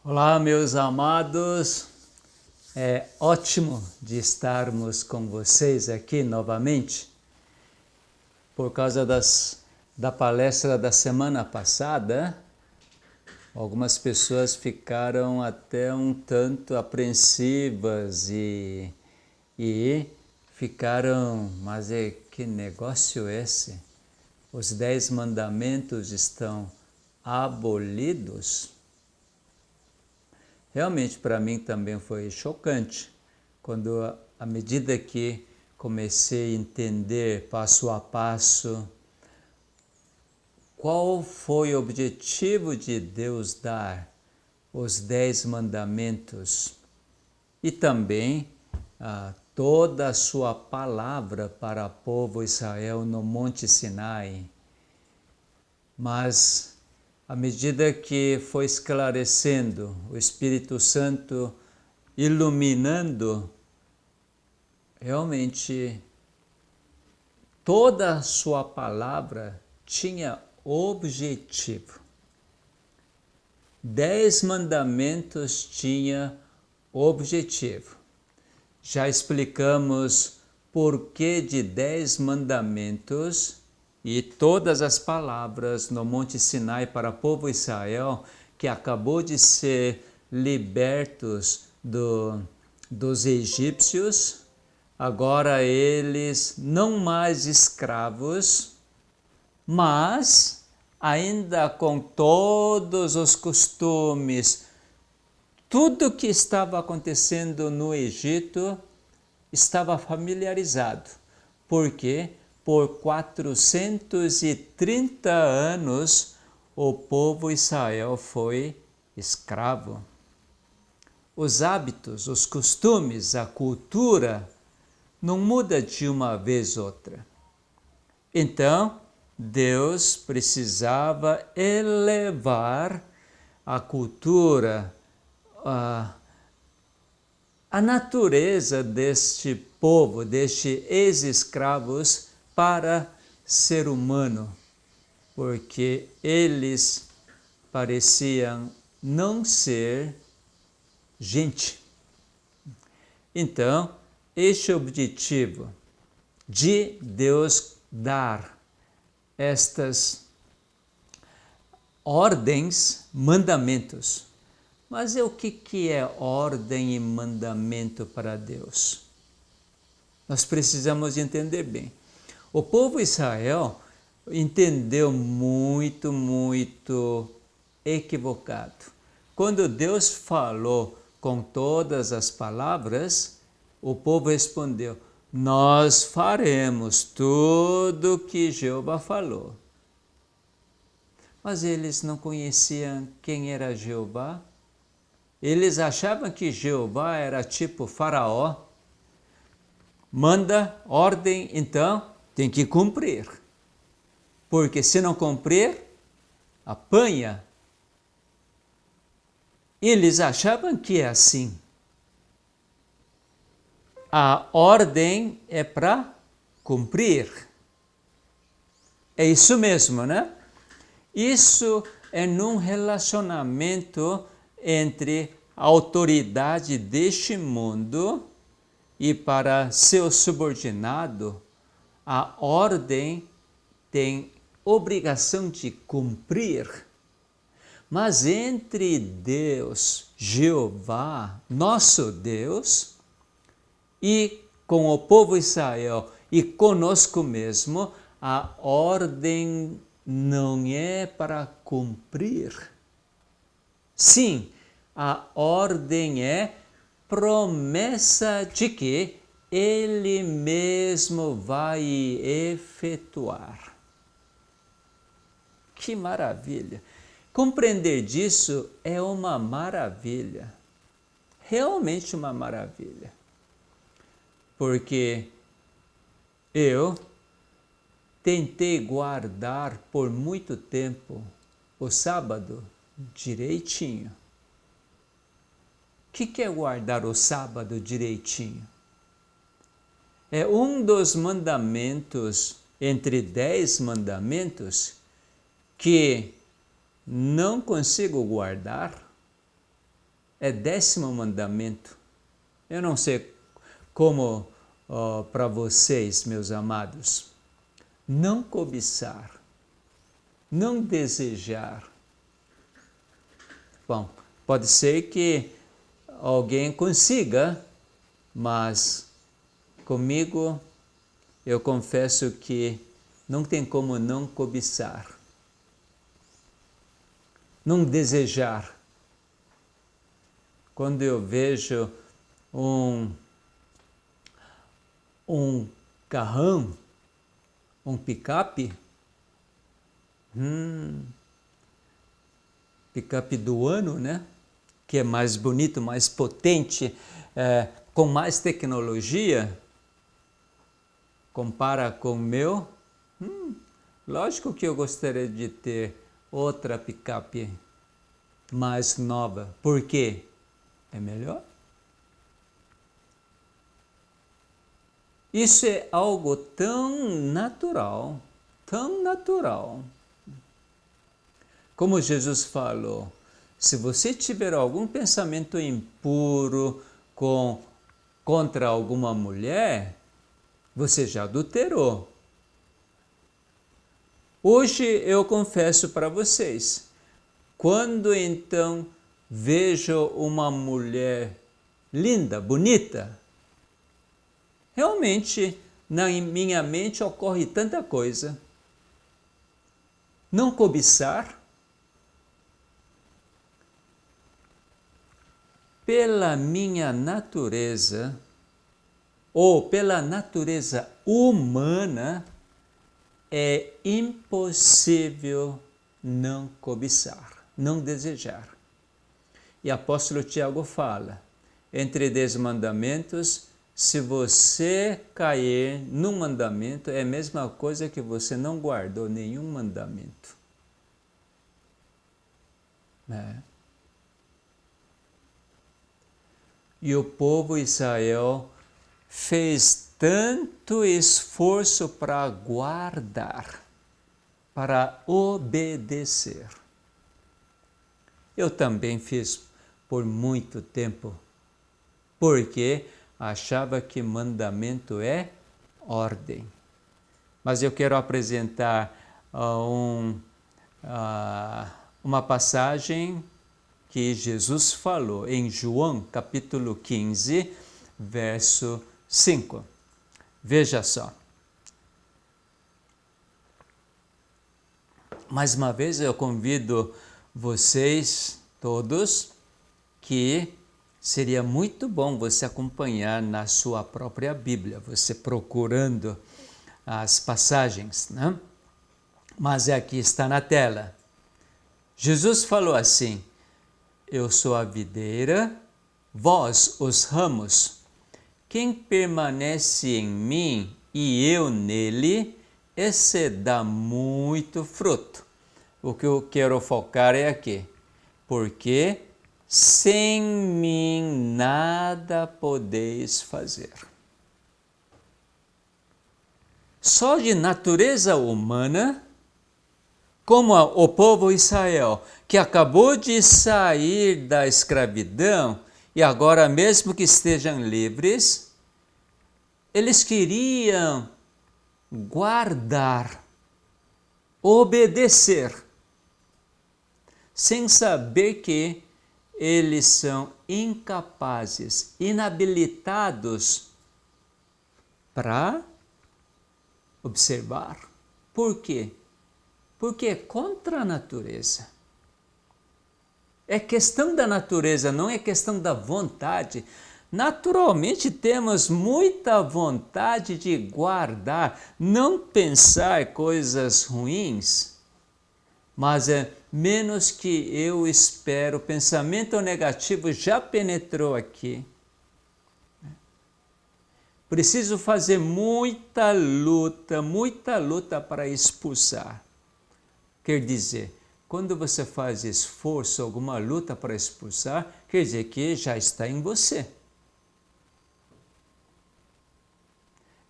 Olá, meus amados. É ótimo de estarmos com vocês aqui novamente. Por causa da palestra da semana passada, algumas pessoas ficaram até um tanto apreensivas e ficaram, mas que negócio é esse? Os 10 mandamentos estão abolidos? Realmente para mim também foi chocante, quando à medida que comecei a entender passo a passo qual foi o objetivo de Deus dar os 10 mandamentos e também toda a sua palavra para o povo Israel no Monte Sinai. Mas à medida que foi esclarecendo, o Espírito Santo iluminando, realmente toda a sua palavra tinha objetivo. 10 mandamentos tinha objetivo. Já explicamos por que de 10 mandamentos e todas as palavras no Monte Sinai para o povo Israel, que acabou de ser libertos dos egípcios, agora eles não mais escravos, mas ainda com todos os costumes, tudo que estava acontecendo no Egito estava familiarizado, porque por 430 anos o povo Israel foi escravo. Os hábitos, os costumes, a cultura não muda de uma vez outra. Então, Deus precisava elevar a cultura, a natureza deste povo, destes ex-escravos, para ser humano, porque eles pareciam não ser gente. Então, este objetivo de Deus dar estas ordens, mandamentos. Mas o que é ordem e mandamento para Deus? Nós precisamos entender bem. O povo Israel entendeu muito equivocado. Quando Deus falou com todas as palavras, o povo respondeu: nós faremos tudo que Jeová falou. Mas eles não conheciam quem era Jeová. Eles achavam que Jeová era tipo Faraó. Manda ordem, então tem que cumprir. Porque se não cumprir, apanha. Eles achavam que é assim. A ordem é para cumprir. É isso mesmo, né? Isso é num relacionamento entre a autoridade deste mundo e para seu subordinado, a ordem tem obrigação de cumprir. Mas entre Deus, Jeová, nosso Deus, e com o povo Israel e conosco mesmo, a ordem não é para cumprir. Sim, a ordem é promessa de que Ele mesmo vai efetuar. Que maravilha! Compreender disso é uma maravilha, realmente uma maravilha. Porque eu tentei guardar por muito tempo o sábado direitinho. O que é guardar o sábado direitinho? É um dos mandamentos, entre 10 mandamentos, que não consigo guardar é 10º mandamento. Eu não sei como para vocês, meus amados. Não cobiçar, não desejar. Bom, pode ser que alguém consiga, mas comigo eu confesso que não tem como não cobiçar, não desejar. Quando eu vejo um carrão, um picape, picape do ano, né? Que é mais bonito, mais potente, com mais tecnologia, compara com o meu, lógico que eu gostaria de ter outra picape mais nova. Por quê? É melhor? Isso é algo tão natural, tão natural. Como Jesus falou, se você tiver algum pensamento impuro contra alguma mulher, você já adulterou. Hoje eu confesso para vocês, quando então vejo uma mulher linda, bonita, realmente na minha mente ocorre tanta coisa. Não cobiçar, pela minha natureza, ou pela natureza humana, é impossível não cobiçar, não desejar. E apóstolo Tiago fala, entre 10 mandamentos, se você cair num mandamento, é a mesma coisa que você não guardou nenhum mandamento. E o povo Israel fez tanto esforço para guardar, para obedecer. Eu também fiz por muito tempo, porque achava que mandamento é ordem. Mas eu quero apresentar uma passagem que Jesus falou em João, capítulo 15, verso 5. Veja só. Mais uma vez eu convido vocês todos que seria muito bom você acompanhar na sua própria Bíblia, você procurando as passagens, né? Mas aqui está na tela. Jesus falou assim, eu sou a videira, vós os ramos. Quem permanece em mim e eu nele, esse dá muito fruto. O que eu quero focar é aqui. Porque sem mim nada podeis fazer. Só de natureza humana, como o povo Israel, que acabou de sair da escravidão e agora mesmo que estejam livres, eles queriam guardar, obedecer, sem saber que eles são incapazes, inabilitados para observar. Por quê? Porque é contra a natureza. É questão da natureza, não é questão da vontade. Naturalmente temos muita vontade de guardar, não pensar coisas ruins, mas é menos que eu espero. O pensamento negativo já penetrou aqui. Preciso fazer muita luta para expulsar. Quer dizer, quando você faz esforço, alguma luta para expulsar, quer dizer que já está em você.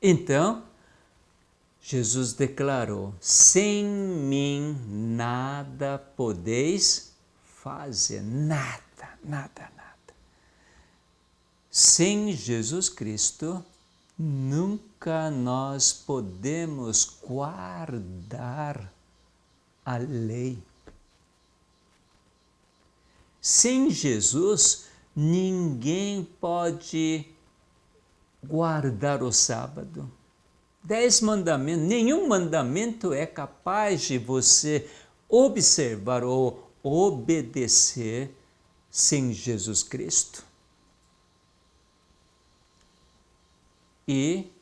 Então, Jesus declarou, sem mim nada podeis fazer, nada. sem Jesus Cristo, nunca nós podemos guardar a lei. Sem Jesus, ninguém pode guardar o sábado. 10 mandamentos, nenhum mandamento é capaz de você observar ou obedecer sem Jesus Cristo. E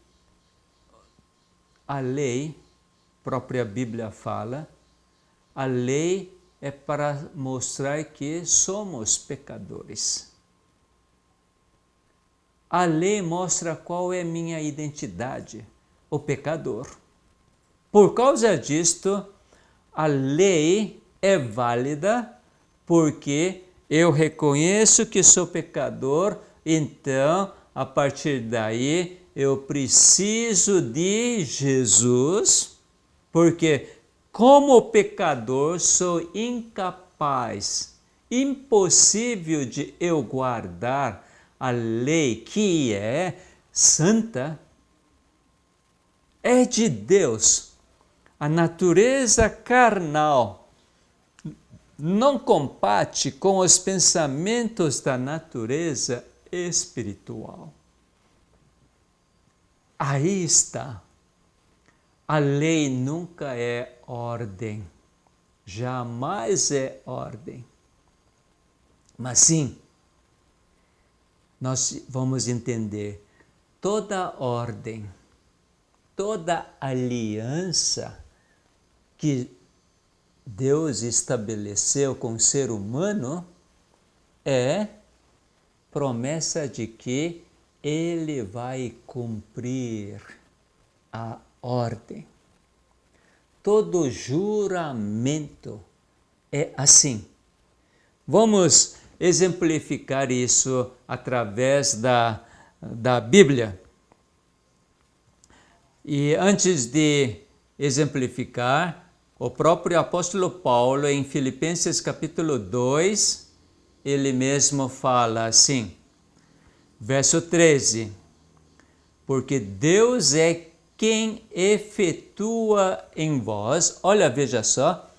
a lei, a própria Bíblia fala, a lei é para mostrar que somos pecadores. A lei mostra qual é minha identidade, o pecador. Por causa disto, a lei é válida porque eu reconheço que sou pecador, então, a partir daí, eu preciso de Jesus, porque como pecador sou incapaz, impossível de eu guardar a lei que é santa, é de Deus. A natureza carnal não compate com os pensamentos da natureza espiritual. Aí está. A lei nunca é ordem, jamais é ordem. Mas sim, nós vamos entender toda ordem, toda aliança que Deus estabeleceu com o ser humano é promessa de que Ele vai cumprir a ordem. Todo juramento é assim. Vamos exemplificar isso através da Bíblia. E antes de exemplificar, o próprio apóstolo Paulo, em Filipenses capítulo 2, ele mesmo fala assim, verso 13, porque Deus é quem efetua em vós, olha, veja só,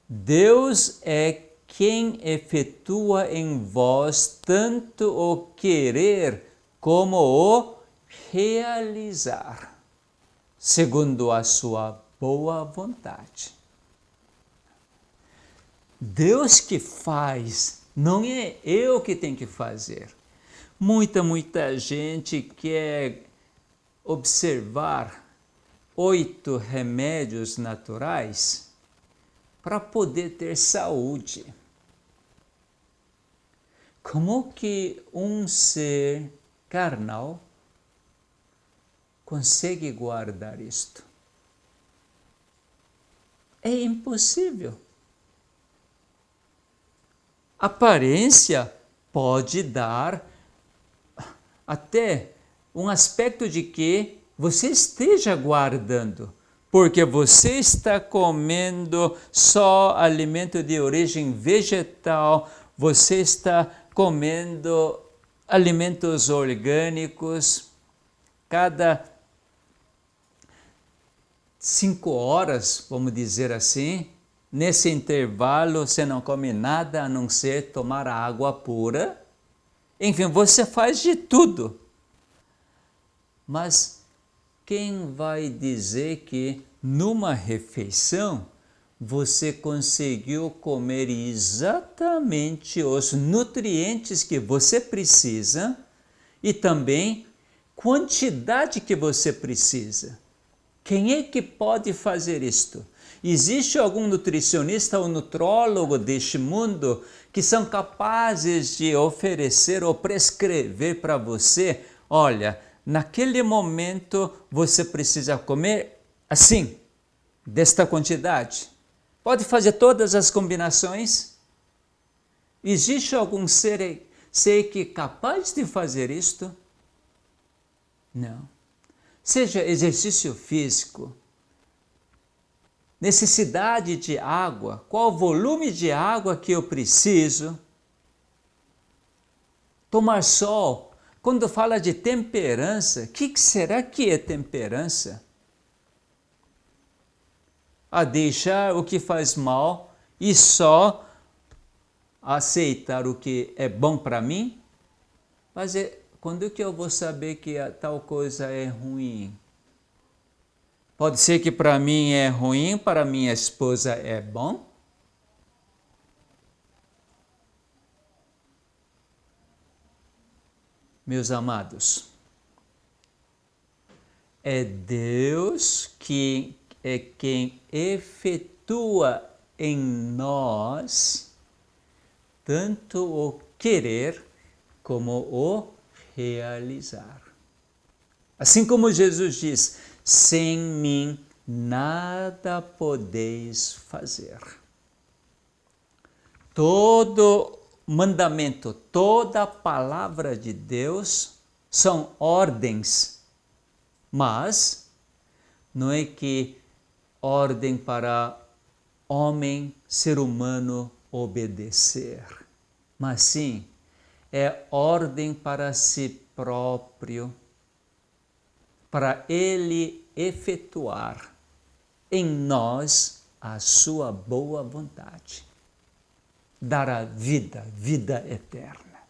Deus é quem efetua em vós tanto o querer como o realizar, segundo a sua boa vontade. Deus que faz, não é eu que tenho que fazer. Muita gente quer observar 8 remédios naturais para poder ter saúde. Como que um ser carnal consegue guardar isto? É impossível. Aparência pode dar até um aspecto de que você esteja guardando, porque você está comendo só alimento de origem vegetal, você está comendo alimentos orgânicos, cada 5 horas, vamos dizer assim, nesse intervalo você não come nada a não ser tomar água pura. Enfim, você faz de tudo. Mas quem vai dizer que numa refeição você conseguiu comer exatamente os nutrientes que você precisa e também quantidade que você precisa? Quem é que pode fazer isto? Existe algum nutricionista ou nutrólogo deste mundo que são capazes de oferecer ou prescrever para você, olha, naquele momento você precisa comer assim, desta quantidade? Pode fazer todas as combinações? Existe algum ser que é capaz de fazer isto? Não. Seja exercício físico, necessidade de água, qual o volume de água que eu preciso, tomar sol, Quando fala de temperança, o que será que é temperança? A deixar o que faz mal e só aceitar o que é bom para mim? Mas quando que eu vou saber que a tal coisa é ruim? Pode ser que para mim é ruim, para minha esposa é bom? Meus amados, é Deus que é quem efetua em nós tanto o querer como o realizar. Assim como Jesus diz, sem mim nada podeis fazer. Todo mandamento, toda palavra de Deus são ordens, mas não é que ordem para homem, ser humano obedecer, mas sim é ordem para si próprio, para ele efetuar em nós a sua boa vontade, dar a vida eterna.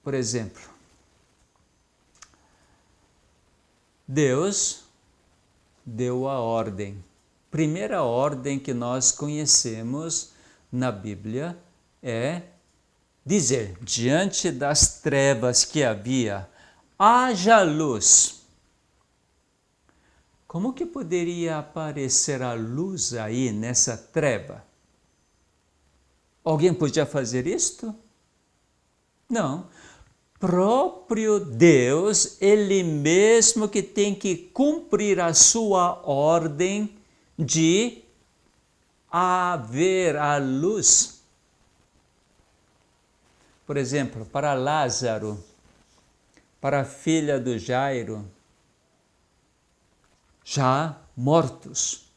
Por exemplo, Deus deu a ordem. Primeira ordem que nós conhecemos na Bíblia é dizer, diante das trevas que havia, haja luz. Como que poderia aparecer a luz aí nessa treva? Alguém podia fazer isto? Não. Próprio Deus, Ele mesmo que tem que cumprir a sua ordem de haver a luz. Por exemplo, para Lázaro, para a filha do Jairo, já mortos,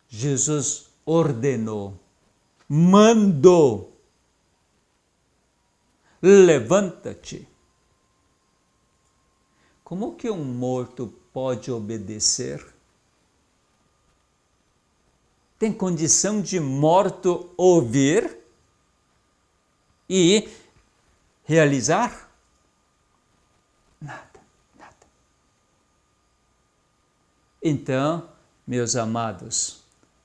Jesus ordenou, mandou, levanta-te. Como que um morto pode obedecer? Tem condição de morto ouvir e realizar? Nada. Então, meus amados,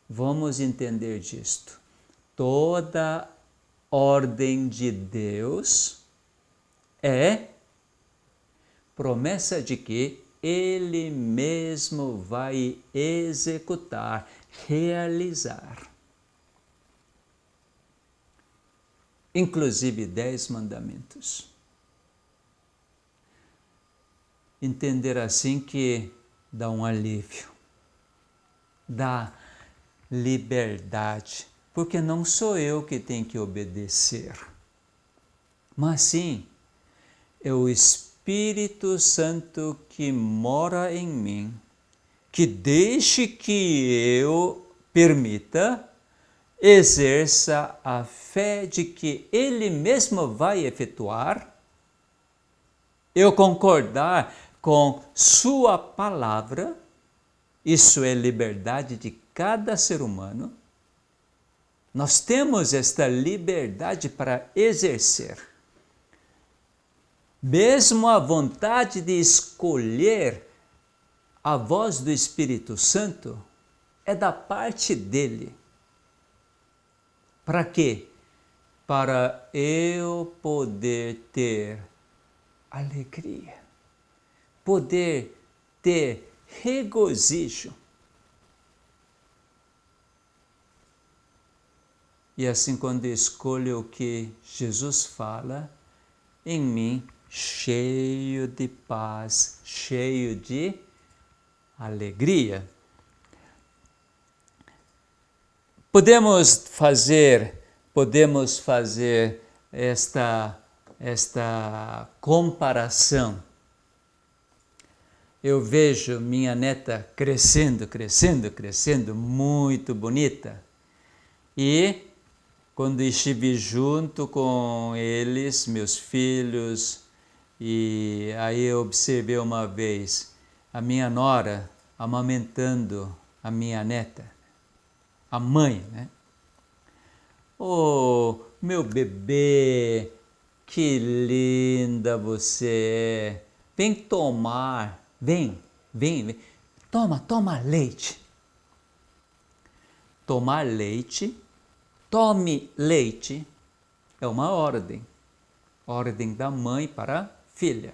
vamos entender disto. Toda ordem de Deus é promessa de que Ele mesmo vai executar, realizar. Inclusive 10 mandamentos. Entender assim que dá um alívio, dá liberdade, porque não sou eu que tenho que obedecer, mas sim é o Espírito Santo que mora em mim, que deixe que eu permita, exerça a fé de que Ele mesmo vai efetuar, eu concordar com Sua palavra, isso é liberdade de cada ser humano. Nós temos esta liberdade para exercer. Mesmo a vontade de escolher a voz do Espírito Santo é da parte dele. Para quê? Para eu poder ter alegria, poder ter regozijo. E assim, quando escolho o que Jesus fala, em mim, cheio de paz, cheio de alegria. Podemos fazer esta comparação. Eu vejo minha neta crescendo, muito bonita. E quando estive junto com eles, meus filhos, e aí eu observei uma vez a minha nora amamentando a minha neta, a mãe, né? Oh, meu bebê, que linda você é. Vem tomar, vem. Toma leite. Tomar leite, tome leite, é uma ordem da mãe para a filha.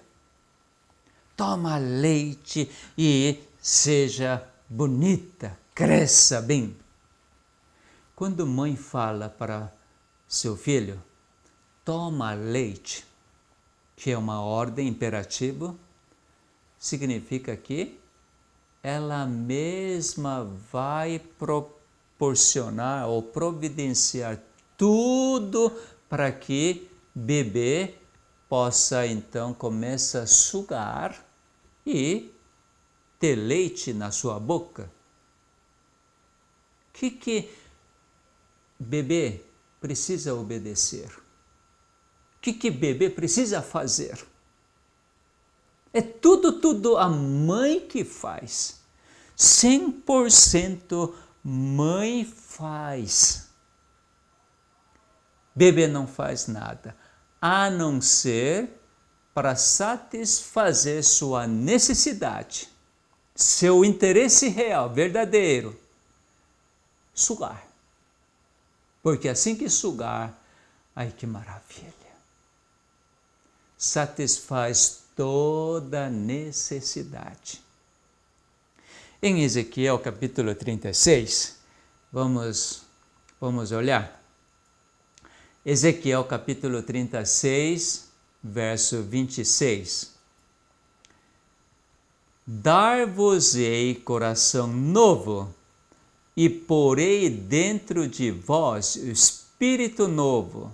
Toma leite e seja bonita, cresça bem. Quando mãe fala para seu filho, toma leite, que é uma ordem imperativa, significa que ela mesma vai proporcionar ou providenciar tudo para que bebê possa então começar a sugar e ter leite na sua boca. Que bebê precisa obedecer? O que bebê precisa fazer? É tudo a mãe que faz. 100% mãe faz. Bebê não faz nada, a não ser para satisfazer sua necessidade, seu interesse real, verdadeiro, sugar. Porque assim que sugar, ai que maravilha, satisfaz toda necessidade. Em Ezequiel capítulo 36, vamos olhar. Ezequiel capítulo 36, verso 26. Dar-vos-ei coração novo, e porei dentro de vós o espírito novo.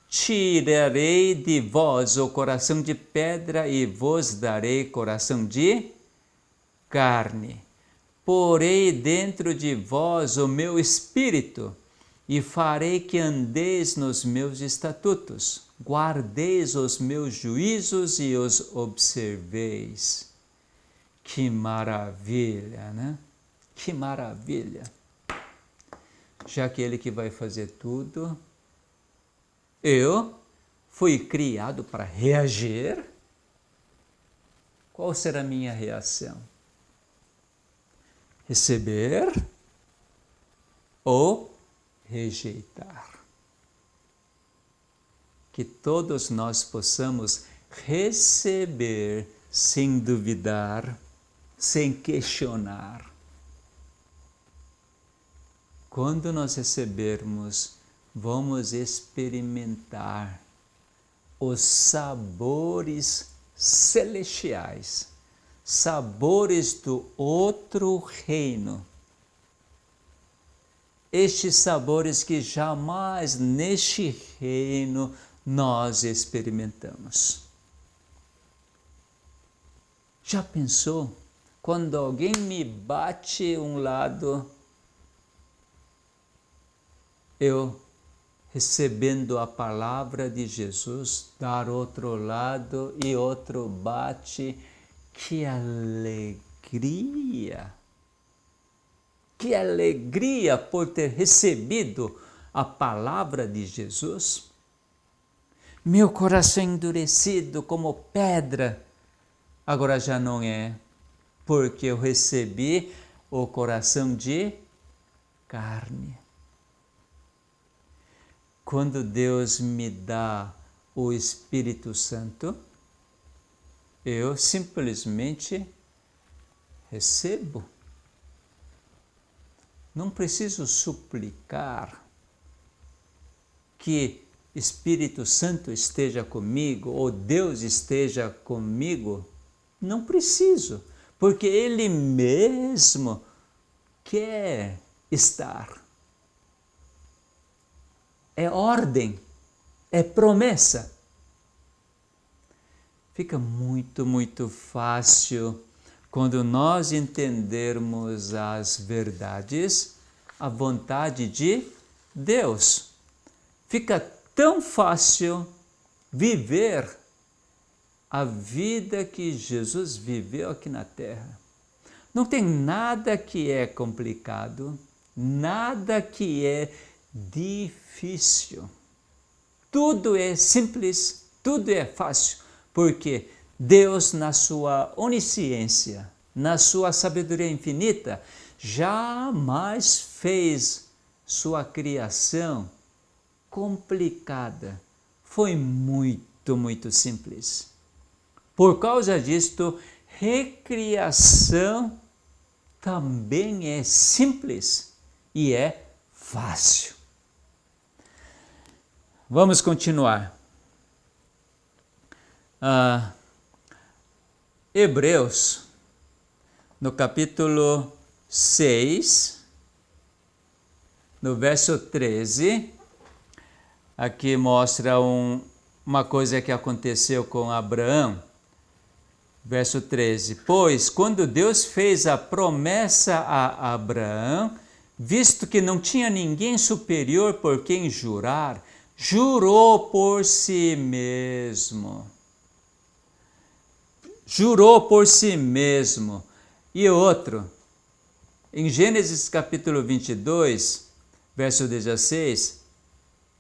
Tirarei de vós o coração de pedra e vos darei coração de carne. Porei dentro de vós o meu espírito e farei que andeis nos meus estatutos, guardeis os meus juízos e os observeis. Que maravilha, né? Que maravilha! Já que Ele que vai fazer tudo, eu fui criado para reagir. Qual será a minha reação? Receber ou rejeitar? Que todos nós possamos receber sem duvidar, sem questionar. Quando nós recebermos, vamos experimentar os sabores celestiais, sabores do outro reino. Estes sabores que jamais neste reino nós experimentamos. Já pensou? Quando alguém me bate um lado, eu recebendo a palavra de Jesus, dar outro lado e outro bate, que alegria! Que alegria por ter recebido a palavra de Jesus. Meu coração endurecido como pedra, agora já não é, porque eu recebi o coração de carne. Quando Deus me dá o Espírito Santo, eu simplesmente recebo. Não preciso suplicar que Espírito Santo esteja comigo ou Deus esteja comigo. Não preciso, porque Ele mesmo quer estar. É ordem, é promessa. Fica muito fácil quando nós entendermos as verdades, a vontade de Deus. fica tão fácil viver a vida que Jesus viveu aqui na terra. Não tem nada que é complicado, nada que é difícil. Tudo é simples, tudo é fácil, porque Deus, na sua onisciência, na sua sabedoria infinita, jamais fez sua criação complicada. Foi muito, muito simples. Por causa disto, recriação também é simples e é fácil. Vamos continuar. Hebreus, no capítulo 6, no verso 13, aqui mostra uma coisa que aconteceu com Abraão. Verso 13, pois quando Deus fez a promessa a Abraão, visto que não tinha ninguém superior por quem jurar, jurou por si mesmo. Jurou por si mesmo. E outro, em Gênesis capítulo 22, verso 16,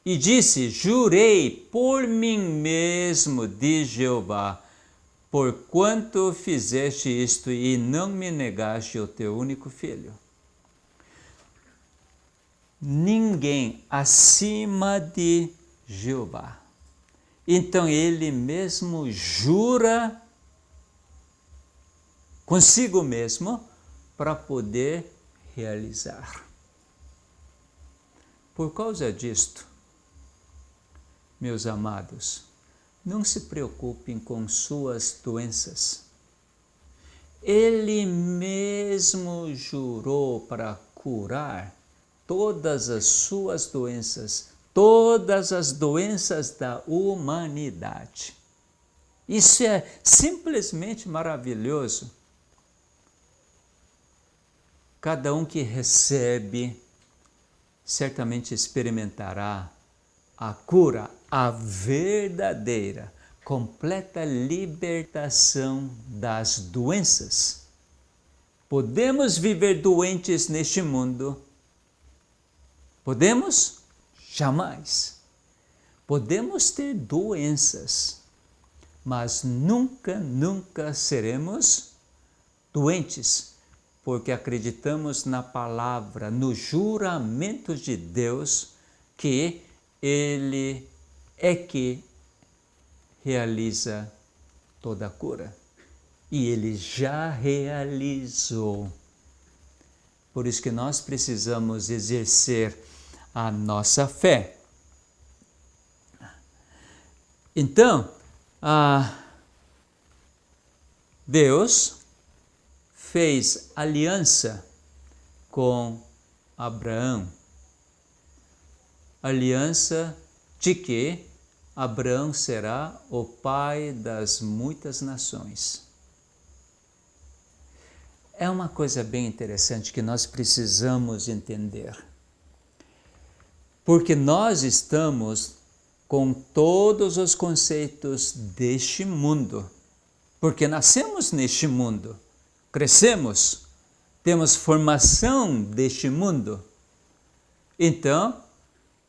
e disse, jurei por mim mesmo, diz Jeová, porquanto fizeste isto e não me negaste o teu único filho. Ninguém acima de Jeová. Então ele mesmo jura consigo mesmo para poder realizar. Por causa disto, meus amados, não se preocupem com suas doenças. Ele mesmo jurou para curar todas as suas doenças, todas as doenças da humanidade. Isso é simplesmente maravilhoso. Cada um que recebe certamente experimentará a cura, a verdadeira, completa libertação das doenças. Podemos viver doentes neste mundo? Podemos? Jamais. Podemos ter doenças, mas nunca, nunca seremos doentes, porque acreditamos na palavra, no juramento de Deus, que Ele é que realiza toda a cura. E Ele já realizou. Por isso que nós precisamos exercer a nossa fé. Então, Deus fez aliança com Abraão. Aliança de que Abraão será o pai das muitas nações. É uma coisa bem interessante que nós precisamos entender. Porque nós estamos com todos os conceitos deste mundo. Porque nascemos neste mundo, crescemos, temos formação deste mundo. Então,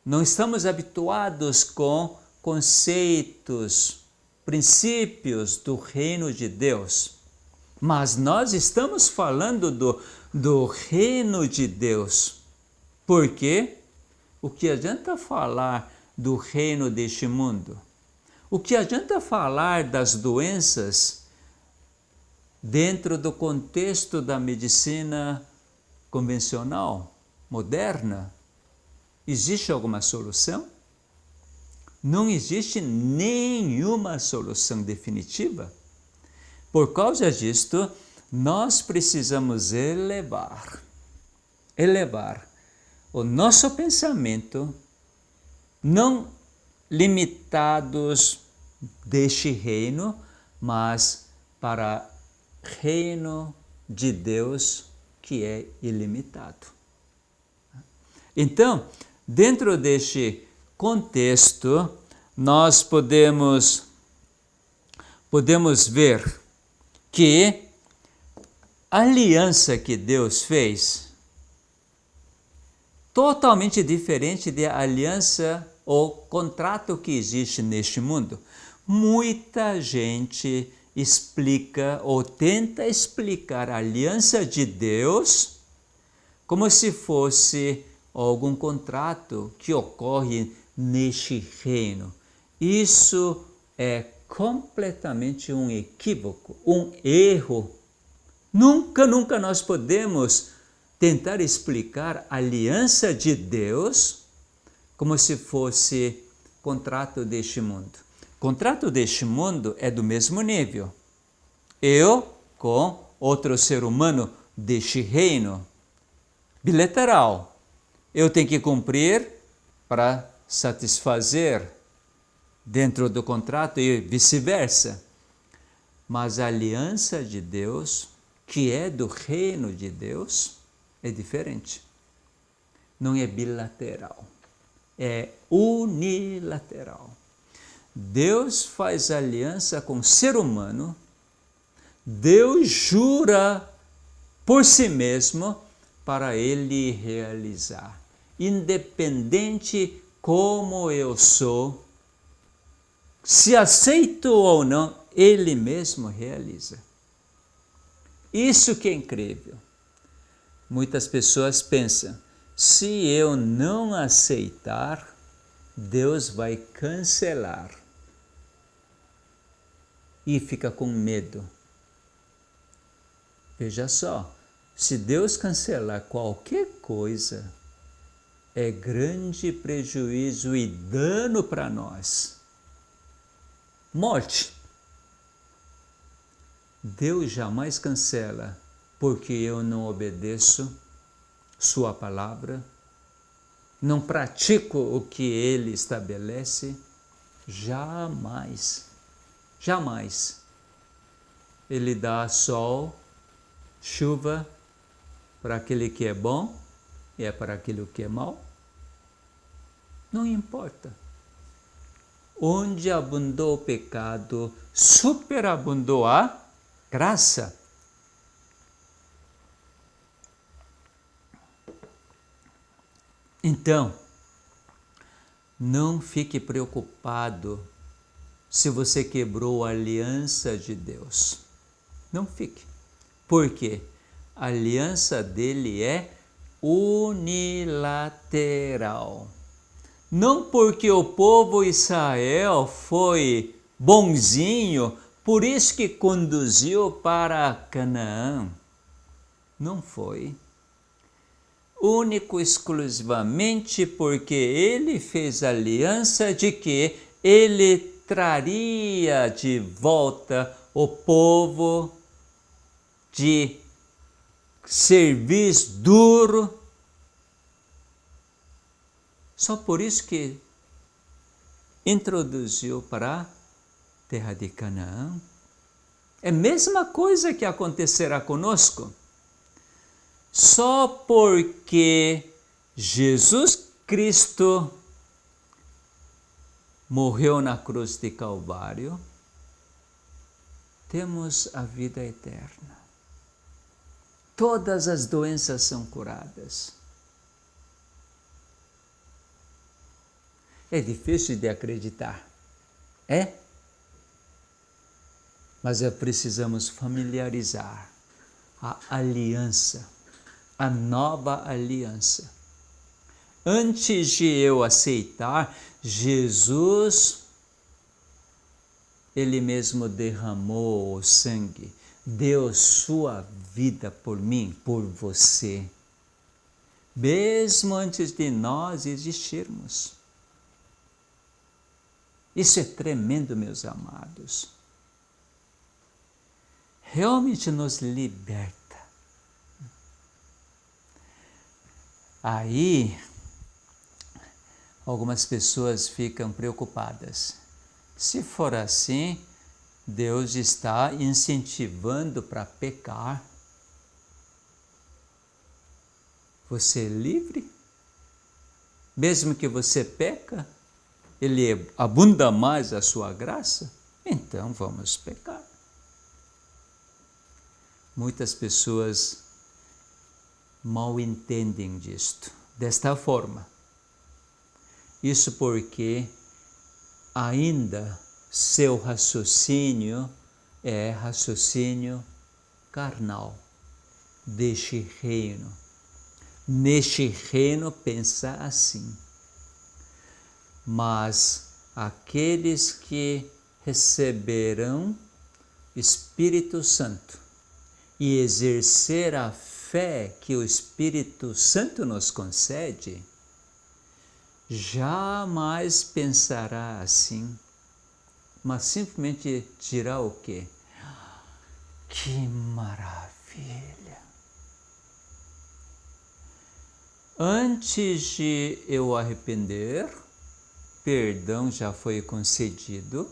não estamos habituados com conceitos, princípios do reino de Deus. Mas nós estamos falando do reino de Deus. Porque o que adianta falar do reino deste mundo? O que adianta falar das doenças dentro do contexto da medicina convencional, moderna? Existe alguma solução? Não existe nenhuma solução definitiva. Por causa disto, nós precisamos elevar o nosso pensamento, não limitados deste reino, mas para reino de Deus que é ilimitado. Então, dentro deste contexto, nós podemos ver que a aliança que Deus fez totalmente diferente da aliança ou contrato que existe neste mundo. Muita gente explica ou tenta explicar a aliança de Deus como se fosse algum contrato que ocorre neste reino. Isso é completamente um equívoco, um erro. Nunca nós podemos tentar explicar a aliança de Deus como se fosse contrato deste mundo. Contrato deste mundo é do mesmo nível. Eu com outro ser humano deste reino. Bilateral. Eu tenho que cumprir para satisfazer dentro do contrato e vice-versa. Mas a aliança de Deus, que é do reino de Deus, é diferente. Não é bilateral, é unilateral. Deus faz aliança com o ser humano, Deus jura por si mesmo para ele realizar. Independente como eu sou, se aceito ou não, ele mesmo realiza. Isso que é incrível. Muitas pessoas pensam, se eu não aceitar, Deus vai cancelar. E fica com medo. Veja só, se Deus cancelar qualquer coisa, é grande prejuízo e dano para nós. Morte. Deus jamais cancela porque eu não obedeço sua palavra, não pratico o que ele estabelece. Jamais. Jamais. Ele dá sol, chuva para aquele que é bom e é para aquele que é mau. Não importa. Onde abundou o pecado, superabundou a graça. Então, não fique preocupado se você quebrou a aliança de Deus. Não fique. Por quê? A aliança dele é unilateral. Não porque o povo Israel foi bonzinho, por isso que conduziu para Canaã. Não foi. Único exclusivamente porque ele fez aliança de que ele traria de volta o povo de serviço duro. Só por isso que introduziu para a terra de Canaã. É a mesma coisa que acontecerá conosco. Só porque Jesus Cristo morreu na cruz de Calvário, temos a vida eterna. Todas as doenças são curadas. É difícil de acreditar, é? Mas precisamos familiarizar a aliança, a nova aliança. Antes de eu aceitar, Jesus, ele mesmo derramou o sangue, deu sua vida por mim, por você, mesmo antes de nós existirmos. Isso é tremendo, meus amados. Realmente nos liberta. Aí, algumas pessoas ficam preocupadas. Se for assim, Deus está incentivando para pecar. Você é livre? Mesmo que você peca, ele abunda mais a sua graça, então vamos pecar. Muitas pessoas mal entendem disto, desta forma. Isso porque ainda seu raciocínio é raciocínio carnal, deste reino. Neste reino pensa assim. Mas aqueles que receberão Espírito Santo e exercer a fé que o Espírito Santo nos concede, jamais pensará assim, mas simplesmente dirá o quê? Que maravilha! Antes de eu arrepender, perdão já foi concedido.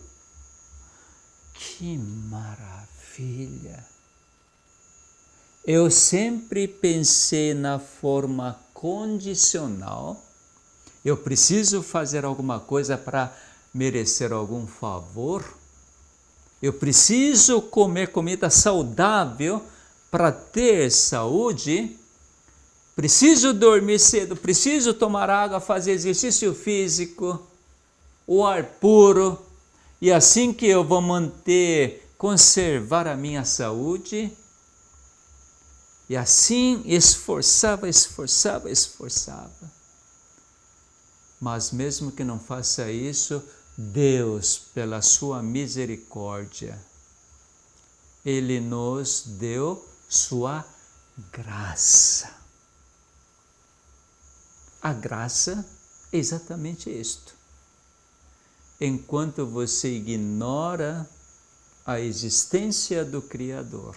Que maravilha! Eu sempre pensei na forma condicional. Eu preciso fazer alguma coisa para merecer algum favor. Eu preciso comer comida saudável para ter saúde. Preciso dormir cedo, preciso tomar água, fazer exercício físico, o ar puro. E assim que eu vou conservar a minha saúde. E assim esforçava. Mas mesmo que não faça isso, Deus, pela sua misericórdia, Ele nos deu sua graça. A graça é exatamente isto. Enquanto você ignora a existência do Criador,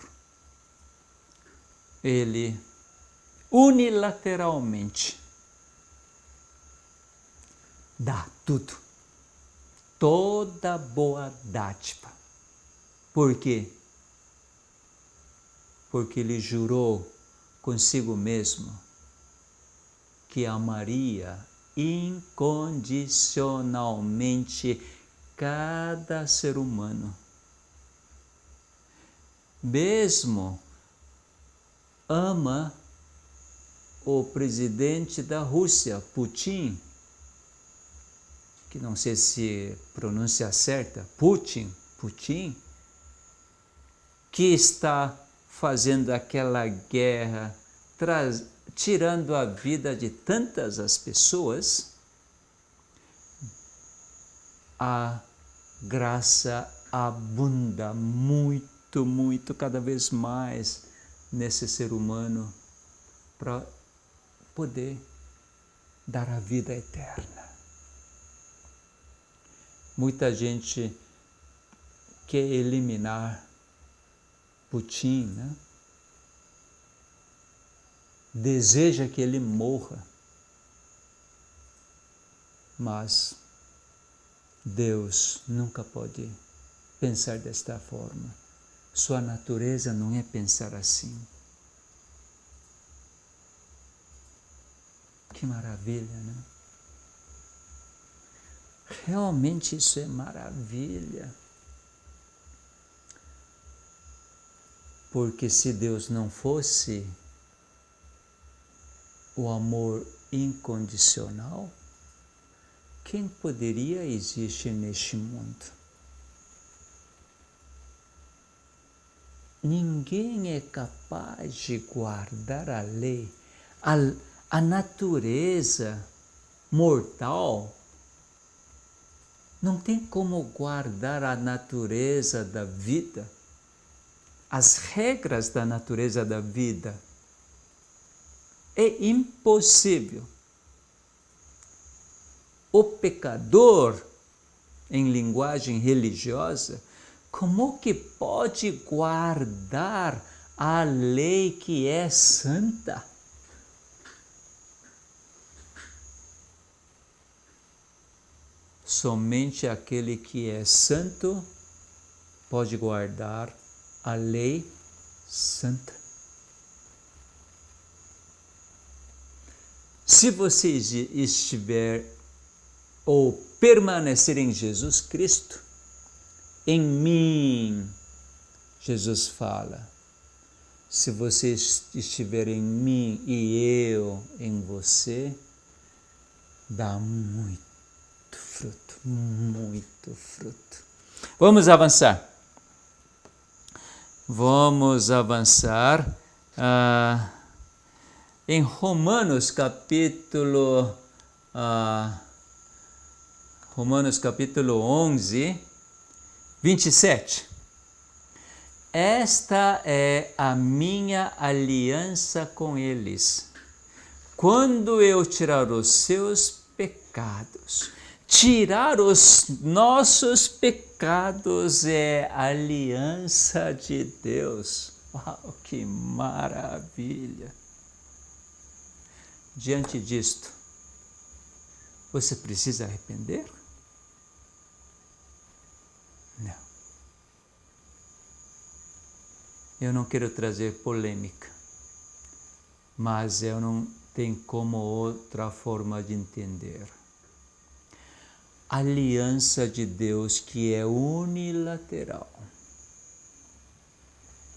Ele unilateralmente dá tudo, toda boa dádiva. Por quê? Porque Ele jurou consigo mesmo que amaria incondicionalmente cada ser humano. Mesmo ama o presidente da Rússia, Putin, que não sei se pronúncia certa, Putin, que está fazendo aquela guerra, tirando a vida de tantas as pessoas. A graça abunda muito, cada vez mais nesse ser humano para poder dar a vida eterna. Muita gente quer eliminar Putin, né? Deseja que ele morra, mas Deus nunca pode pensar desta forma. Sua natureza não é pensar assim. Que maravilha, né? Realmente isso é maravilha. Porque se Deus não fosse o amor incondicional, quem poderia existir neste mundo? Ninguém é capaz de guardar a lei. A natureza mortal não tem como guardar a natureza da vida, as regras da natureza da vida. É impossível. O pecador, em linguagem religiosa, como que pode guardar a lei que é santa? Somente aquele que é santo pode guardar a lei santa. Se você estiver ou permanecer em Jesus Cristo, em mim, Jesus fala, se você estiver em mim e eu em você, dá muito fruto, muito fruto. Vamos avançar. Vamos avançar em Romanos capítulo 11, 27. Esta é a minha aliança com eles, quando eu tirar os seus pecados. Tirar os nossos pecados é a aliança de Deus. Uau, que maravilha! Diante disto, você precisa arrepender? Não. Eu não quero trazer polêmica, mas eu não tenho como outra forma de entender. A aliança de Deus que é unilateral.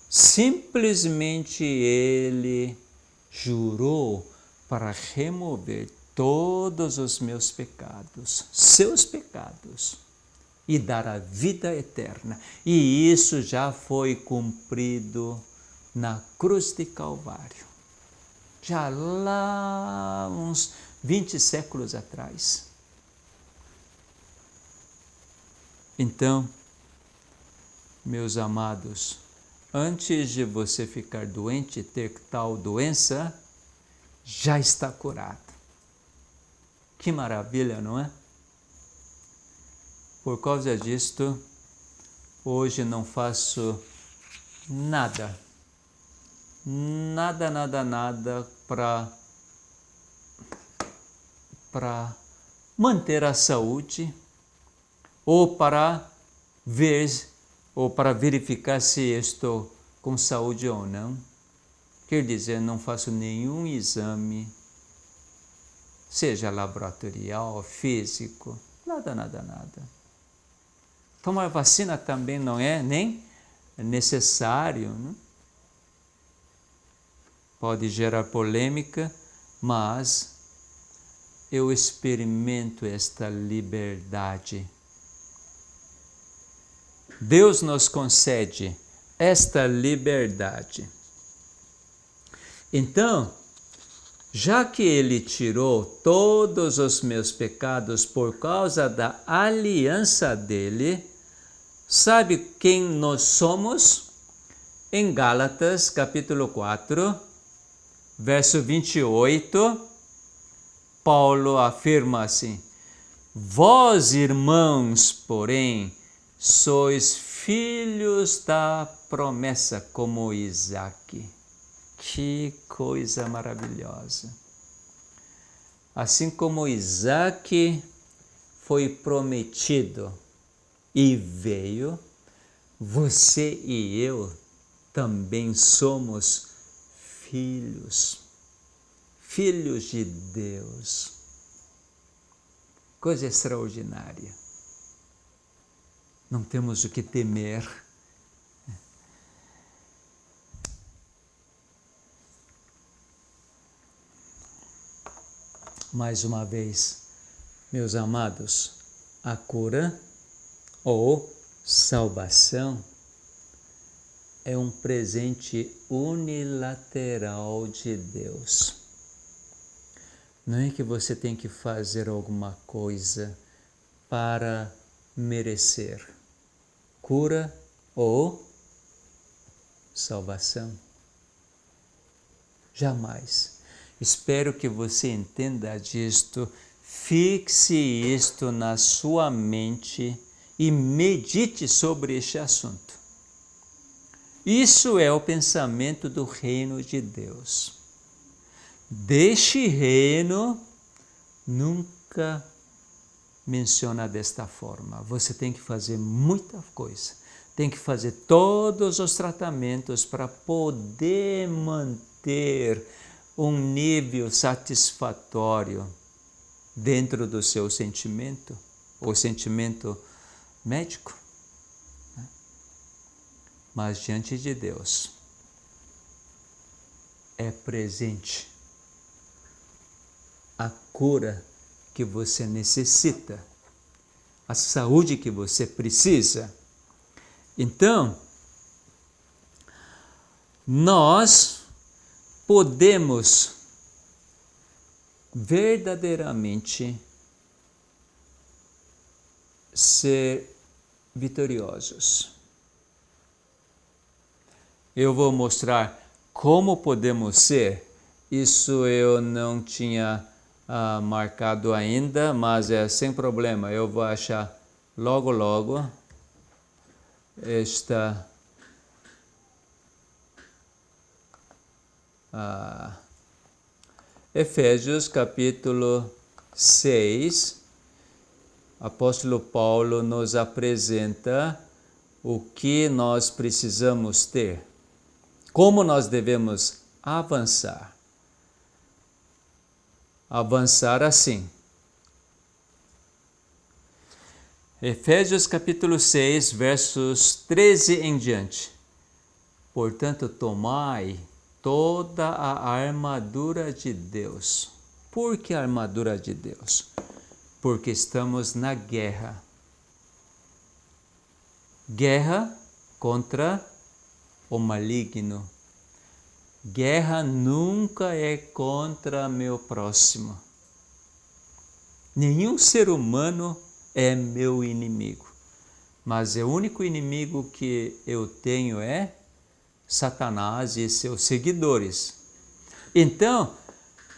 Simplesmente Ele jurou para remover todos os meus pecados, seus pecados, e dar a vida eterna. E isso já foi cumprido na cruz de Calvário, já lá uns 20 séculos atrás. Então, meus amados, antes de você ficar doente e ter tal doença, já está curado. Que maravilha, não é? Por causa disto, hoje não faço nada para manter a saúde ou para ver ou para verificar se estou com saúde ou não. Quer dizer, não faço nenhum exame, seja laboratorial, físico, nada. Tomar vacina também não é nem necessário, né? Pode gerar polêmica, mas eu experimento esta liberdade. Deus nos concede esta liberdade. Então, já que Ele tirou todos os meus pecados por causa da aliança dele, sabe quem nós somos? Em Gálatas, capítulo 4, verso 28, Paulo afirma assim: vós, irmãos, porém, sois filhos da promessa como Isaque. Que coisa maravilhosa! Assim como Isaque foi prometido e veio, você e eu também somos filhos de Deus. Coisa extraordinária. Não temos o que temer. Mais uma vez, meus amados, a cura ou salvação é um presente unilateral de Deus. Não é que você tem que fazer alguma coisa para merecer cura ou salvação. Jamais. Espero que você entenda disto, fixe isto na sua mente e medite sobre este assunto. Isso é o pensamento do reino de Deus. Deste reino nunca menciona desta forma. Você tem que fazer muita coisa. Tem que fazer todos os tratamentos para poder manter um nível satisfatório dentro do seu sentimento. ou sentimento médico. Mas diante de Deus é presente a cura que você necessita, a saúde que você precisa. Então, nós podemos verdadeiramente ser vitoriosos. Eu vou mostrar como podemos ser. Isso eu não tinha marcado ainda, mas é sem problema. Eu vou achar logo logo esta Efésios capítulo 6. Apóstolo Paulo nos apresenta o que nós precisamos ter, como nós devemos avançar. Avançar assim. Efésios capítulo 6, versos 13 em diante. Portanto, tomai toda a armadura de Deus. Por que a armadura de Deus? Porque estamos na guerra. Guerra contra o maligno. Guerra nunca é contra meu próximo. Nenhum ser humano é meu inimigo. Mas o único inimigo que eu tenho é Satanás e seus seguidores. Então,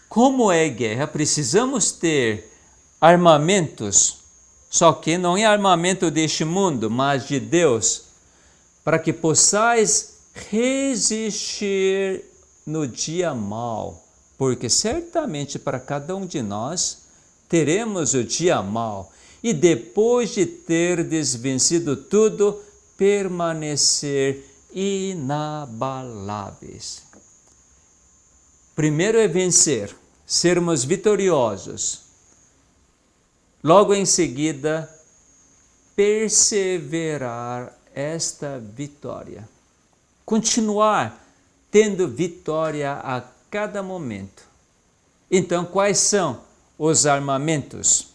como é guerra, precisamos ter armamentos, só que não é armamento deste mundo, mas de Deus, para que possais resistir no dia mau, porque certamente para cada um de nós teremos o dia mau, e depois de ter desvencido tudo, permanecer inabaláveis. Primeiro é vencer, sermos vitoriosos. Logo em seguida, perseverar esta vitória. Continuar tendo vitória a cada momento. Então, quais são os armamentos?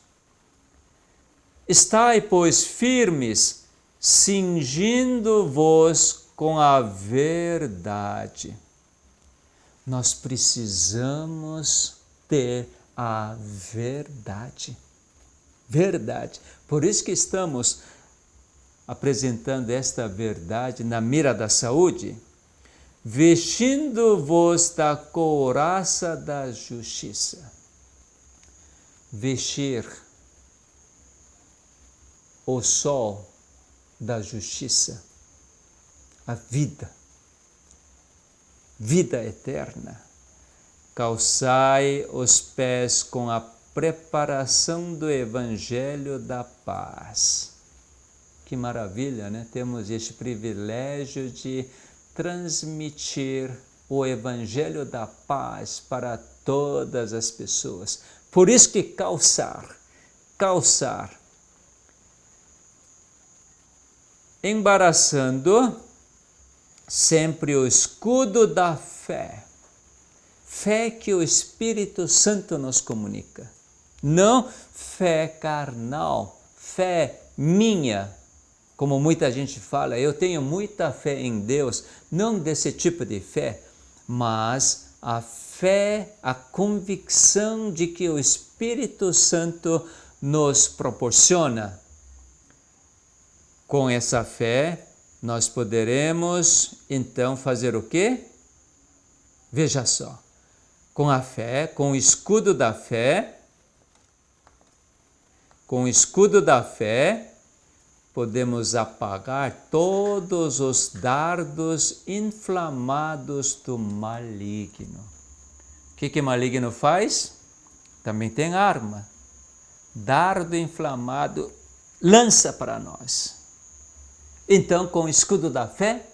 Estai, pois, firmes, cingindo-vos com a verdade. Nós precisamos ter a verdade. Verdade. Por isso que estamos apresentando esta verdade na mira da saúde, vestindo-vos da couraça da justiça. Vestir o sol da justiça, a vida eterna. Calçai os pés com a preparação do Evangelho da paz. Que maravilha, né? Temos este privilégio de transmitir o Evangelho da paz para todas as pessoas. Por isso que calçar. Embaraçando sempre o escudo da fé. Fé que o Espírito Santo nos comunica. Não fé carnal, fé minha. Como muita gente fala, eu tenho muita fé em Deus. Não desse tipo de fé, mas a fé, a convicção de que o Espírito Santo nos proporciona. Com essa fé, nós poderemos então fazer o quê? Veja só, com a fé, com o escudo da fé, podemos apagar todos os dardos inflamados do maligno. O que o maligno faz? Também tem arma. Dardo inflamado lança para nós. Então, com o escudo da fé,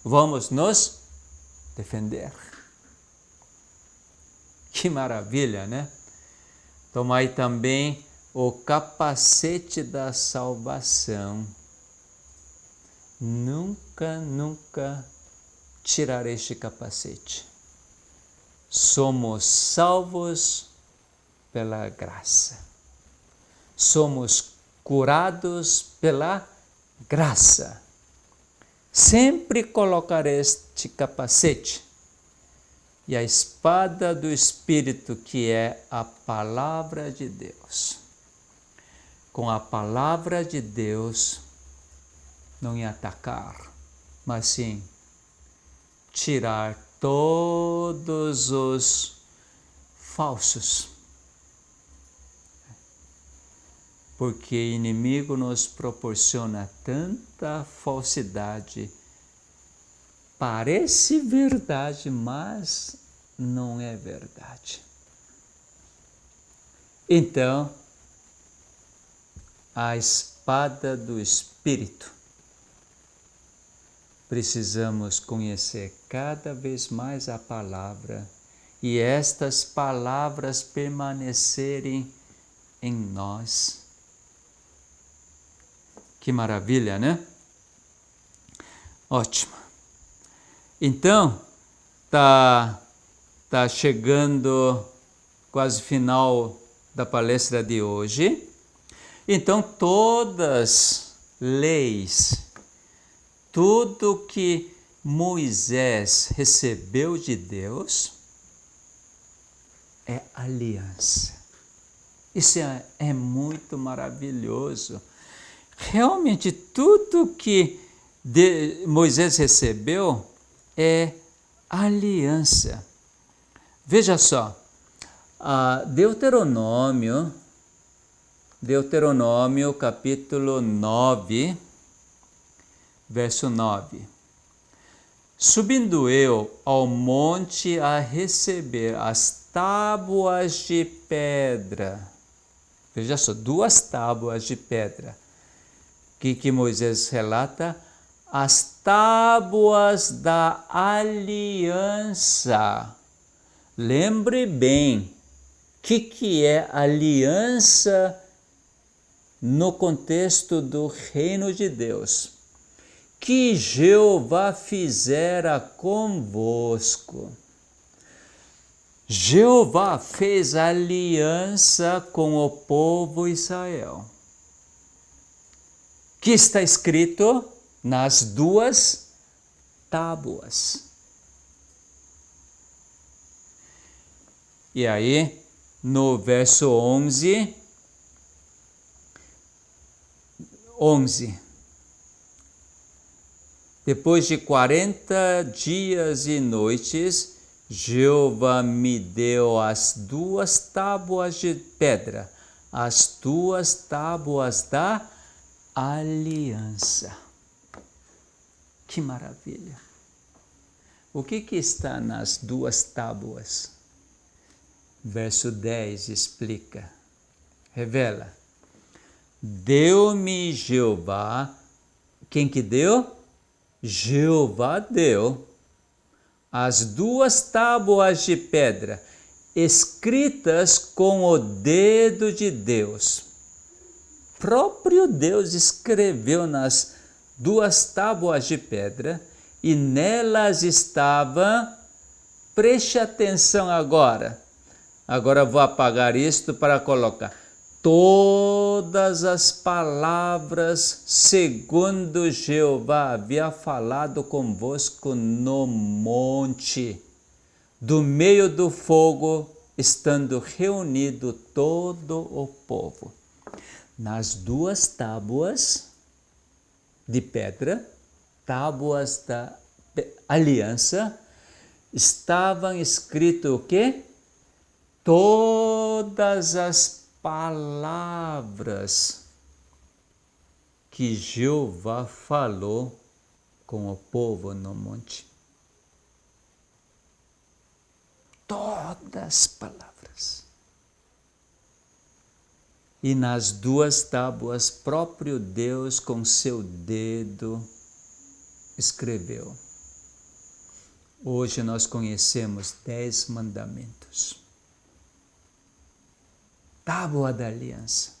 vamos nos defender. Que maravilha, né? Tomai também o capacete da salvação, nunca tirar este capacete. Somos salvos pela graça. Somos curados pela graça. Sempre colocar este capacete e a espada do Espírito, que é a palavra de Deus. Com a palavra de Deus, não em atacar, mas sim tirar todos os falsos. Porque o inimigo nos proporciona tanta falsidade. Parece verdade, mas não é verdade. Então, a espada do Espírito. Precisamos conhecer cada vez mais a palavra e estas palavras permanecerem em nós. Que maravilha, né? Ótimo. Então, tá chegando quase final da palestra de hoje. Então, todas leis, tudo que Moisés recebeu de Deus é aliança. Isso é muito maravilhoso. Realmente, tudo que Moisés recebeu é aliança. Veja só, Deuteronômio capítulo 9, verso 9. Subindo eu ao monte a receber as tábuas de pedra. Veja só, 2 tábuas de pedra. Que Moisés relata? As tábuas da aliança. Lembre bem, que é aliança no contexto do reino de Deus? Que Jeová fizera convosco. Jeová fez aliança com o povo Israel. Que está escrito nas 2 tábuas. E aí, no verso 11, depois de 40 dias e noites, Jeová me deu as 2 tábuas de pedra, as 2 tábuas da aliança. Que maravilha! O que está nas 2 tábuas? Verso 10 explica, revela. Deu-me Jeová, quem que deu? Jeová deu as 2 tábuas de pedra, escritas com o dedo de Deus. Próprio Deus escreveu nas 2 tábuas de pedra e nelas estava, preste atenção agora vou apagar isto para colocar, todas as palavras segundo Jeová havia falado convosco no monte, do meio do fogo, estando reunido todo o povo. Nas 2 tábuas de pedra, tábuas da aliança, estavam escrito o quê? Todas as palavras que Jeová falou com o povo no monte. Todas as palavras. E nas 2 tábuas, próprio Deus com seu dedo escreveu. Hoje nós conhecemos 10 mandamentos. Tábua da aliança.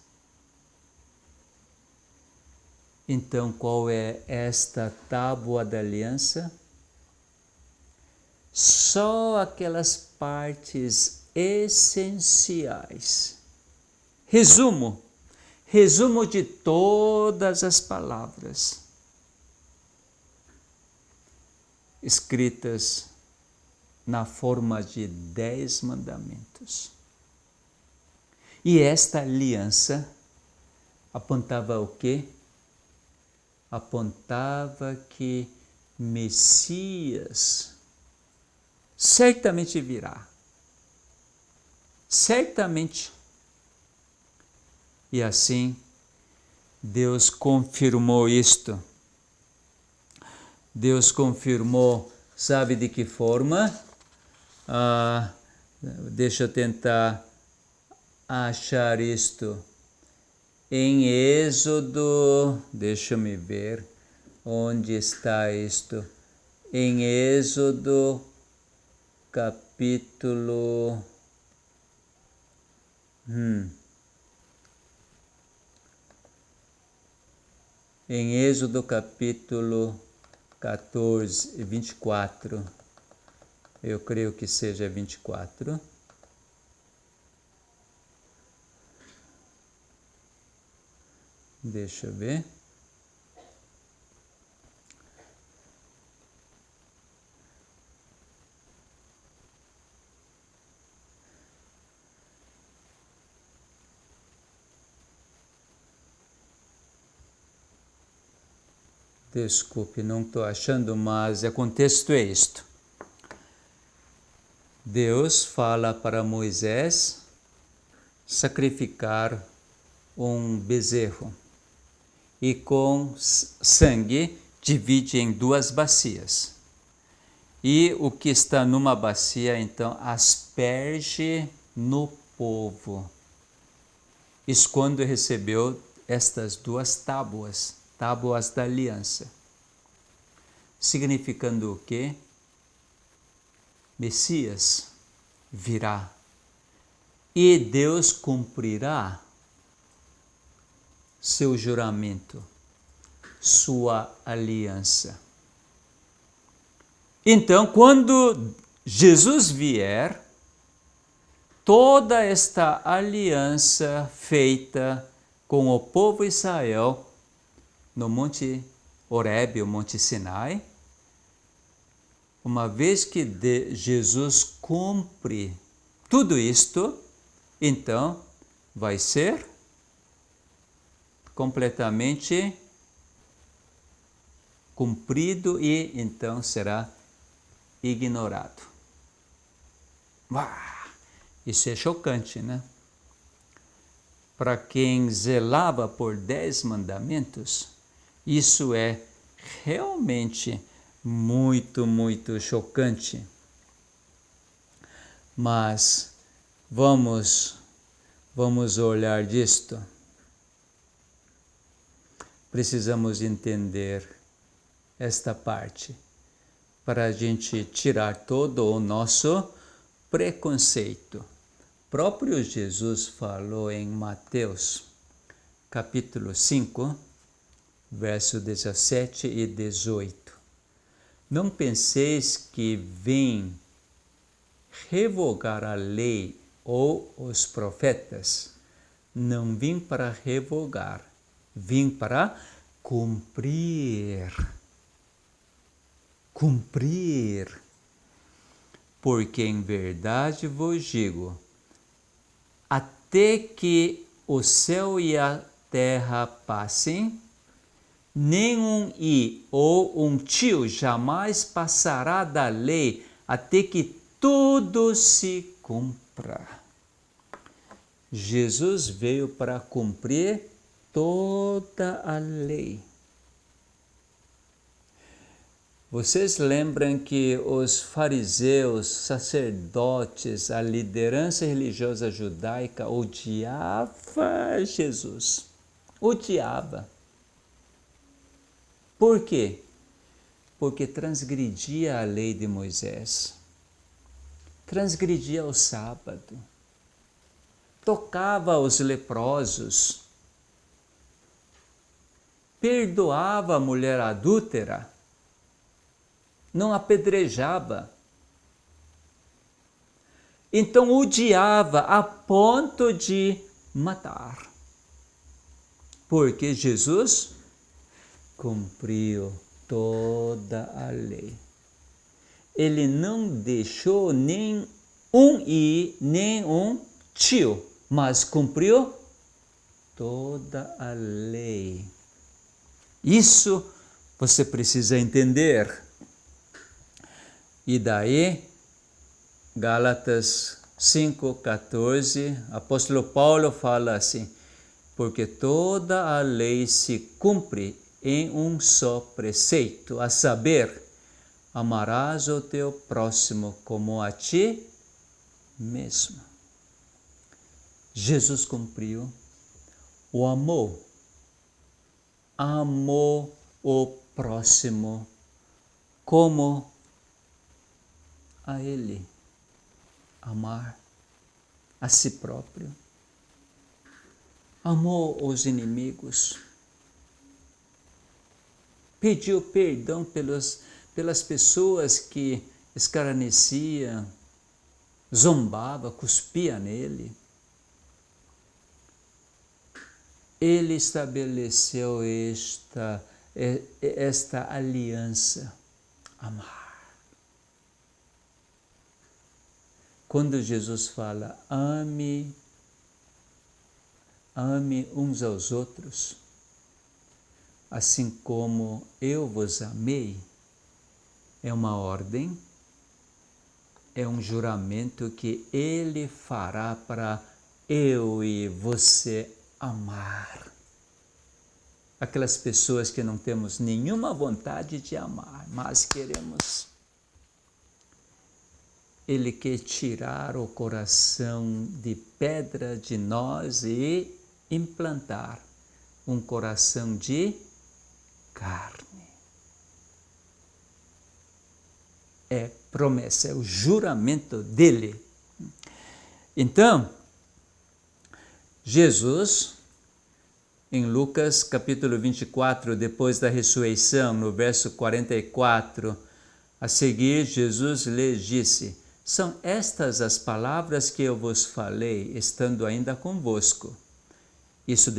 Então, qual é esta tábua da aliança? Só aquelas partes essenciais. Resumo de todas as palavras escritas na forma de 10 mandamentos. E esta aliança apontava o quê? Apontava que Messias certamente virá. Certamente. E assim, Deus confirmou isto. Deus confirmou, sabe de que forma? Deixa eu tentar achar isto. Em Êxodo, deixa me ver onde está isto. Em Êxodo, capítulo... Em Êxodo, capítulo 14, 24. Eu creio que seja 24. Deixa eu ver. Desculpe, não estou achando, mas o contexto é isto. Deus fala para Moisés sacrificar um bezerro e com sangue divide em 2 bacias. E o que está numa bacia, então, asperge no povo. Isso quando recebeu estas 2 tábuas da aliança. Significando o quê? Messias virá e Deus cumprirá seu juramento, sua aliança. Então, quando Jesus vier, toda esta aliança feita com o povo de Israel no Monte Horebe, o Monte Sinai, uma vez que Jesus cumpre tudo isto, então vai ser completamente cumprido e então será ignorado. Isso é chocante, né? Para quem zelava por 10 mandamentos, isso é realmente muito, muito chocante. Mas vamos olhar disto. Precisamos entender esta parte para a gente tirar todo o nosso preconceito. Próprio Jesus falou em Mateus, capítulo 5, verso 17 e 18. Não penseis que vim revogar a lei ou os profetas. Não vim para revogar, vim para cumprir. Cumprir. Porque em verdade vos digo, até que o céu e a terra passem, nenhum i ou um tio jamais passará da lei até que tudo se cumpra. Jesus veio para cumprir toda a lei. Vocês lembram que os fariseus, sacerdotes, a liderança religiosa judaica odiava Jesus. Odiava. Por quê? Porque transgredia a lei de Moisés. Transgredia o sábado. Tocava os leprosos. perdoava a mulher adúltera, não apedrejava. Então odiava a ponto de matar. Porque Jesus cumpriu toda a lei. Ele não deixou nem um i, nem um tio, mas cumpriu toda a lei. Isso você precisa entender. E daí, Gálatas 5,14, apóstolo Paulo fala assim: porque toda a lei se cumpre em um só preceito, a saber, amarás o teu próximo como a ti mesmo. Jesus cumpriu, o amou, amou o próximo como a ele, amar a si próprio. Amou os inimigos, pediu perdão pelas pessoas que escarneciam, zombava, cuspia nele. Ele estabeleceu esta aliança, amar. Quando Jesus fala, ame uns aos outros, assim como eu vos amei, é uma ordem, é um juramento que ele fará para eu e você amar. Aquelas pessoas que não temos nenhuma vontade de amar, mas queremos. Ele quer tirar o coração de pedra de nós e implantar um coração de carne. É promessa, é o juramento dele. Então, Jesus, em Lucas capítulo 24, depois da ressurreição, no verso 44, a seguir Jesus lhes disse: são estas as palavras que eu vos falei, estando ainda convosco. Isso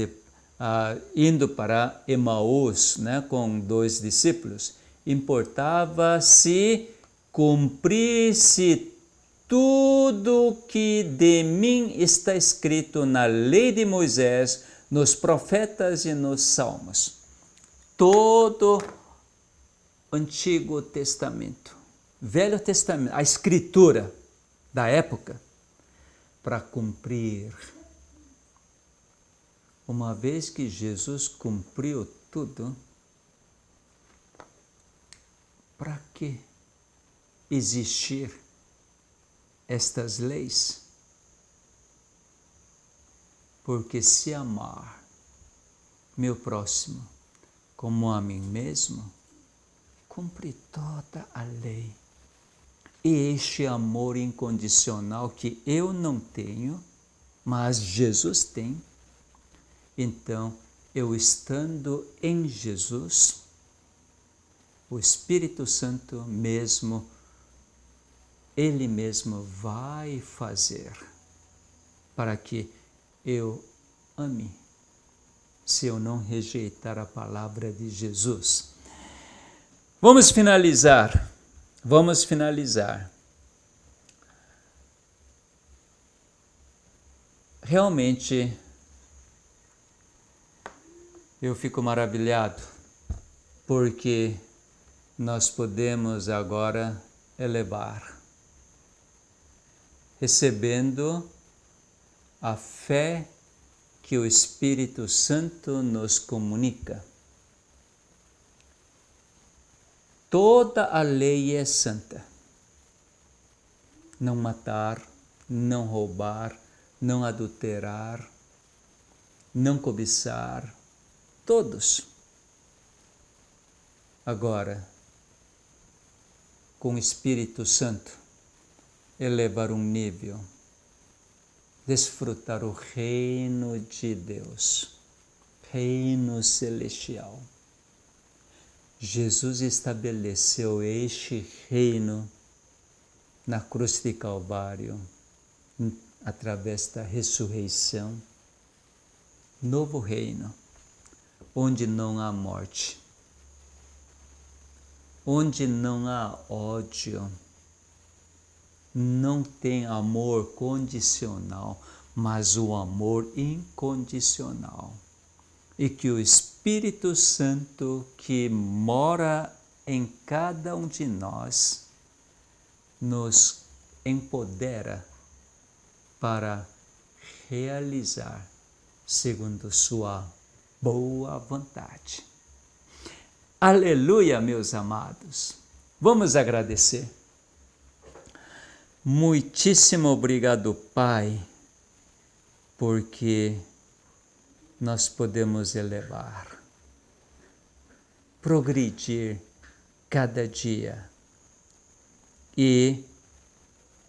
indo para Emaús, com 2 discípulos, importava se cumprisse tudo que de mim está escrito na lei de Moisés, nos profetas e nos salmos. Todo Antigo Testamento, Velho Testamento, a escritura da época, para cumprir. Uma vez que Jesus cumpriu tudo, para que existir estas leis? Porque se amar meu próximo como a mim mesmo, cumpre toda a lei. E este amor incondicional que eu não tenho, mas Jesus tem, então eu estando em Jesus, o Espírito Santo mesmo, Ele mesmo vai fazer para que eu ame, se eu não rejeitar a palavra de Jesus. Vamos finalizar. Realmente, eu fico maravilhado, porque nós podemos agora elevar, recebendo a fé que o Espírito Santo nos comunica. Toda a lei é santa. Não matar, não roubar, não adulterar, não cobiçar, todos. Agora, com o Espírito Santo, elevar um nível, desfrutar o reino de Deus. reino celestial. Jesus estabeleceu este reino na cruz de Calvário, através da ressurreição. Novo reino, onde não há morte, onde não há ódio, não tem amor condicional, mas o amor incondicional. E que o Espírito Santo que mora em cada um de nós nos empodera para realizar segundo sua boa vontade. Aleluia, meus amados. Vamos agradecer. Muitíssimo obrigado, Pai, porque nós podemos elevar, progredir cada dia e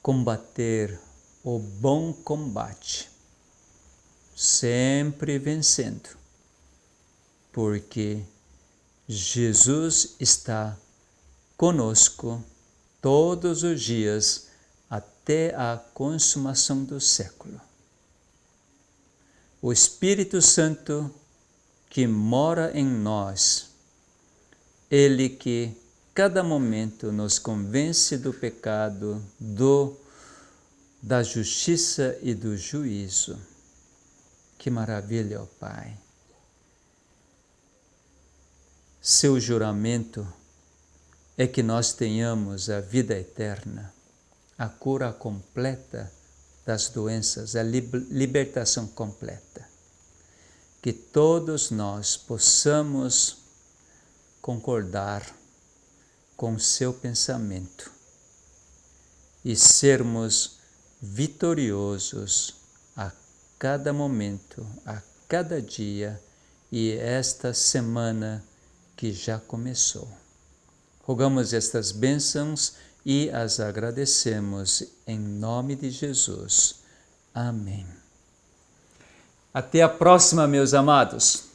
combater o bom combate, sempre vencendo, porque Jesus está conosco todos os dias até a consumação do século. O Espírito Santo que mora em nós, Ele que cada momento nos convence do pecado, da justiça e do juízo. Que maravilha, ó Pai! Seu juramento é que nós tenhamos a vida eterna, a cura completa das doenças, a libertação completa. Que todos nós possamos concordar com seu pensamento e sermos vitoriosos a cada momento, a cada dia e esta semana que já começou. Rogamos estas bênçãos e as agradecemos em nome de Jesus. Amém. Até a próxima, meus amados.